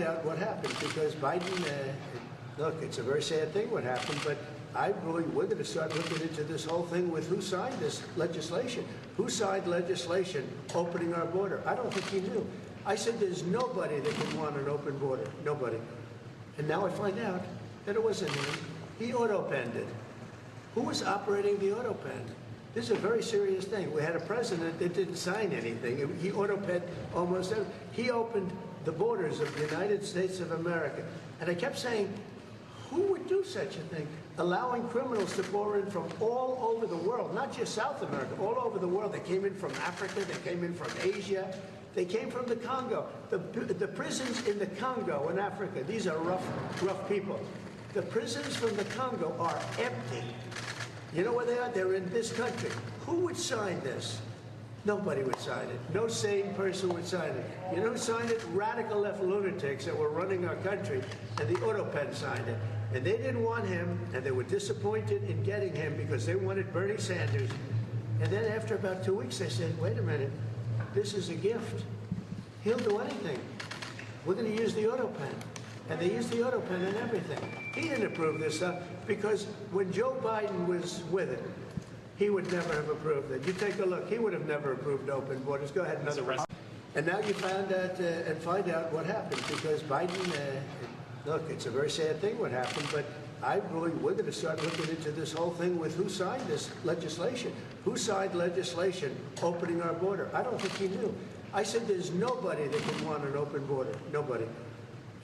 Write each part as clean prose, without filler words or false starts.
find out what happened, because Biden, look, it's a very sad thing what happened, but we're going to start looking into this whole thing with who signed this legislation. Who signed legislation opening our border? I don't think he knew. I said there's nobody that would want an open border. Nobody. And now I find out that it wasn't him. He auto-penned it. Who was operating the auto-pen? This is a very serious thing. We had a president that didn't sign anything. He auto-penned almost everything. He opened the borders of the United States of America. And I kept saying, who would do such a thing? Allowing criminals to pour in from all over the world, not just South America, all over the world. They came in from Africa, they came in from Asia, they came from the Congo. The prisons in the Congo in Africa, these are rough people. The prisons from the Congo are empty. You know where they are? They're in this country. Who would sign this? Nobody would sign it. No sane person would sign it. You know who signed it? Radical left lunatics that were running our country, and the auto-pen signed it. And they didn't want him, and they were disappointed in getting him because they wanted Bernie Sanders. And then after about 2 weeks, they said, wait a minute, this is a gift. He'll do anything. We're going to use the auto-pen. And they used the auto-pen and everything. He didn't approve this stuff because when Joe Biden was with it, he would never have approved it. You take a look. He would have never approved open borders. Go ahead, another one. And now you find out what happened, because Biden, look, it's a very sad thing what happened, but we're going to start looking into this whole thing with who signed this legislation. Who signed legislation opening our border? I don't think he knew. I said there's nobody that would want an open border. Nobody.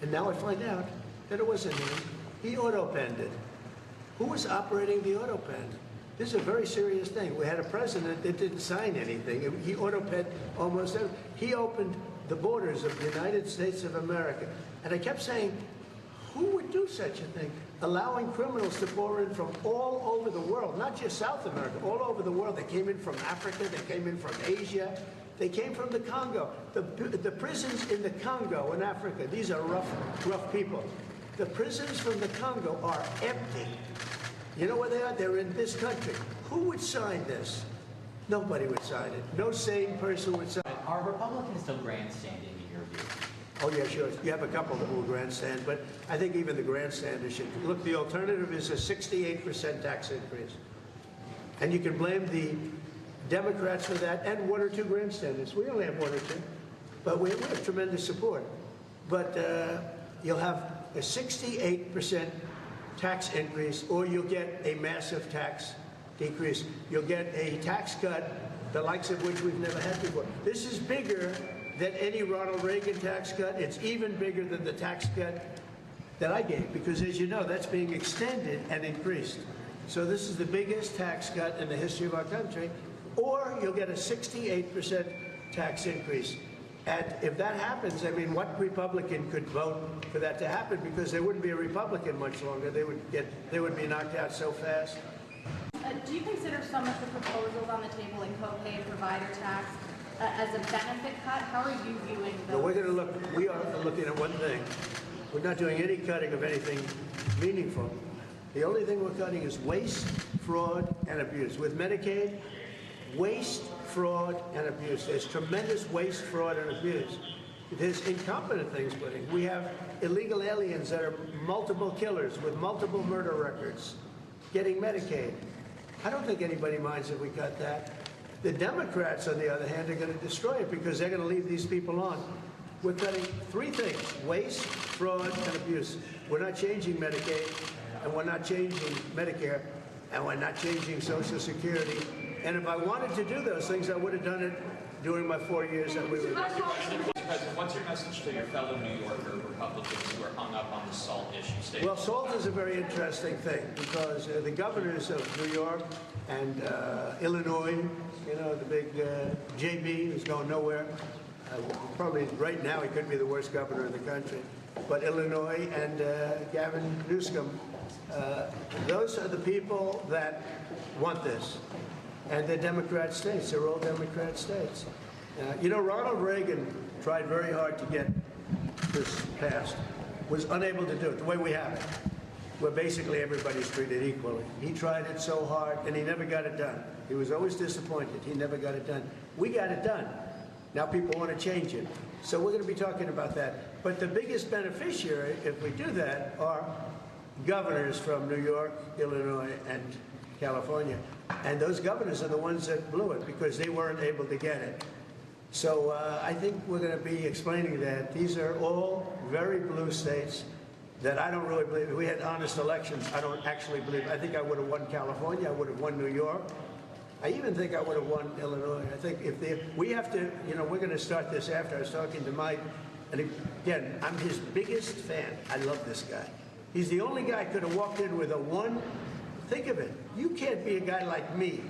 And now I find out that it wasn't him. He auto-penned it. Who was operating the auto-pen? This is a very serious thing. We had a president that didn't sign anything. He auto-penned almost everything. He opened the borders of the United States of America. And I kept saying, who would do such a thing? Allowing criminals to pour in from all over the world, not just South America, all over the world. They came in from Africa, they came in from Asia, they came from the Congo. The prisons in the Congo in Africa, these are rough people. The prisons from the Congo are empty. You know where they are? They're in this country. Who would sign this? Nobody would sign it. No sane person would sign it. Are Republicans still grandstanding in your view? Oh, yeah, sure. You have a couple that will grandstand, but I think even the grandstanders should. Look, the alternative is a 68% tax increase. And you can blame the Democrats for that and one or two grandstanders. We only have one or two, but we have tremendous support. But you'll have a 68% tax increase, or you'll get a massive tax decrease. You'll get a tax cut, the likes of which we've never had before. This is bigger than any Ronald Reagan tax cut. It's even bigger than the tax cut that I gave, because as you know, that's being extended and increased. So this is the biggest tax cut in the history of our country, or you'll get a 68% tax increase. And if that happens, I mean, what Republican could vote for that to happen? Because they wouldn't be a Republican much longer. They would be knocked out so fast. Do you consider some of the proposals on the table, like co-pay provider tax, as a benefit cut? How are you viewing those? No, we are looking at one thing. We're not doing any cutting of anything meaningful. The only thing we're cutting is waste, fraud, and abuse. With Medicaid, waste, fraud, and abuse. There's tremendous waste, fraud, and abuse. There's incompetent things putting. We have illegal aliens that are multiple killers with multiple murder records getting Medicaid. I don't think anybody minds if we cut that. The Democrats, on the other hand, are going to destroy it because they're going to leave these people on. We're cutting three things: waste, fraud, and abuse. We're not changing Medicaid, and we're not changing Medicare, and we're not changing Social Security. And if I wanted to do those things, I would have done it during my 4 years that we were. What's your message to your fellow New Yorker Republicans who are hung up on the SALT issue? Well, SALT is a very interesting thing because the governors of New York and Illinois, you know, the big JB who's going nowhere. Probably right now he could be the worst governor in the country. But Illinois and Gavin Newsom, those are the people that want this. And they're Democrat states. They're all Democrat states. You know, Ronald Reagan tried very hard to get this passed, was unable to do it the way we have it, where basically everybody's treated equally. He tried it so hard, and he never got it done. He was always disappointed. He never got it done. We got it done. Now people want to change it. So we're going to be talking about that. But the biggest beneficiary, if we do that, are governors from New York, Illinois, and California. And those governors are the ones that blew it because they weren't able to get it. So I think we're going to be explaining that. These are all very blue states that I don't really believe. If we had honest elections, I don't actually believe. I think I would have won California. I would have won New York. I even think I would have won Illinois. I think we have to, we're going to start this after. I was talking to Mike, and again, I'm his biggest fan. I love this guy. He's the only guy could have walked in with a one. Think of it. You can't be a guy like me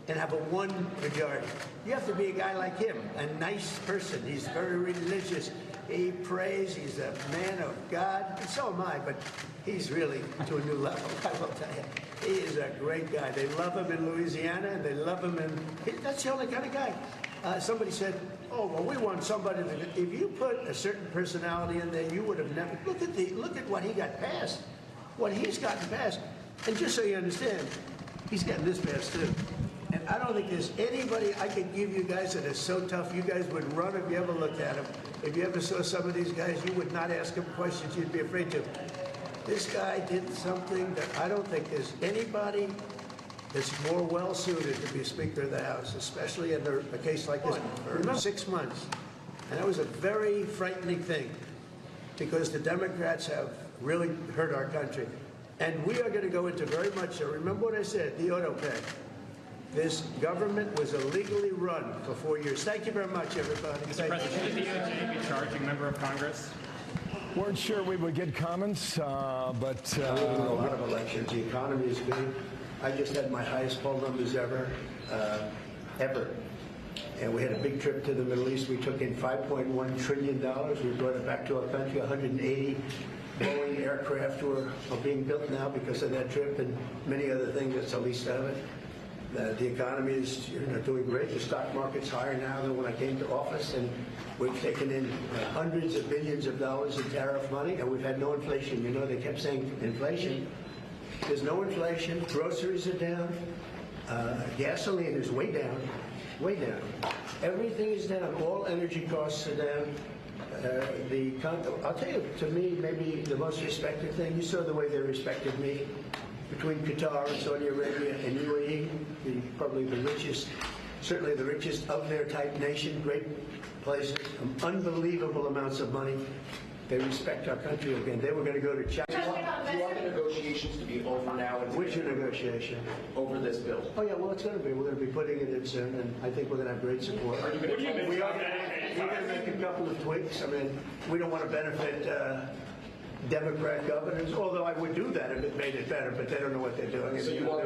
and have a one majority. You have to be a guy like him, a nice person. He's very religious. He prays. He's a man of God. And so am I, but he's really to a new level, I will tell you. He is a great guy. They love him in Louisiana, and they love him that's the only kind of guy. Somebody said, oh, well, we want somebody that, if you put a certain personality in there, you would have never, look at what he got passed, what he's gotten passed. And just so you understand, he's getting this passed too. And I don't think there's anybody I could give you guys that is so tough, you guys would run if you ever looked at him. If you ever saw some of these guys, you would not ask him questions you'd be afraid to. This guy did something that I don't think there's anybody that's more well-suited to be a Speaker of the House, especially in a case like this. Remember, 6 months. And that was a very frightening thing because the Democrats have really hurt our country. And we are going to go into very much so. Remember what I said, the auto pay. This government was illegally run for 4 years. Thank you very much, everybody. Mr. President, should the DOJ be charging a member of Congress? Weren't sure we would get comments, but... I don't know a lot of elections. The economy is good. I just had my highest poll numbers ever. And we had a big trip to the Middle East. We took in $5.1 trillion. We brought it back to our country. 180 Boeing aircraft are being built now because of that trip and many other things. That's the least of it. The economy is doing great. The stock market's higher now than when I came to office, and we've taken in hundreds of billions of dollars in tariff money, and we've had no inflation. They kept saying inflation. There's no inflation. Groceries are down. Gasoline is way down, way down. Everything is down. All energy costs are down. I'll tell you, to me, maybe the most respected thing, you saw the way they respected me between Qatar and Saudi Arabia and UAE, probably the richest, certainly the richest of their type nation, great places, unbelievable amounts of money. They respect our country again. They were going to go to China. Do you want the negotiations to be over now? Which negotiation? Over this bill. Oh, yeah, well, it's going to be. We're going to be putting it in soon, and I think we're going to have great support. Are you going to We're going to make a couple of tweaks. I mean, we don't want to benefit Democrat governors, although I would do that if it made it better, but they don't know what they're doing. So you want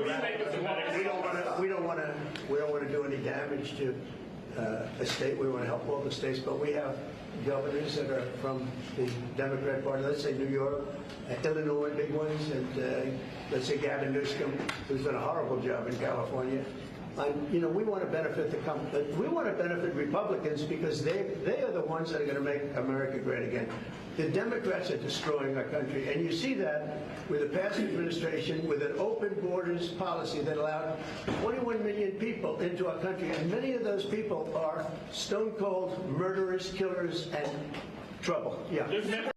We don't want to do any damage to a state. We want to help all the states, but we have governors that are from the Democrat Party. Let's say New York, Illinois, big ones, and let's say Gavin Newsom, who's done a horrible job in California. We want to benefit we want to benefit Republicans because they are the ones that are going to make America great again. The Democrats are destroying our country, and you see that with the past administration, with an open borders policy that allowed 21 million people into our country, and many of those people are stone cold murderers, killers, and trouble. Yeah.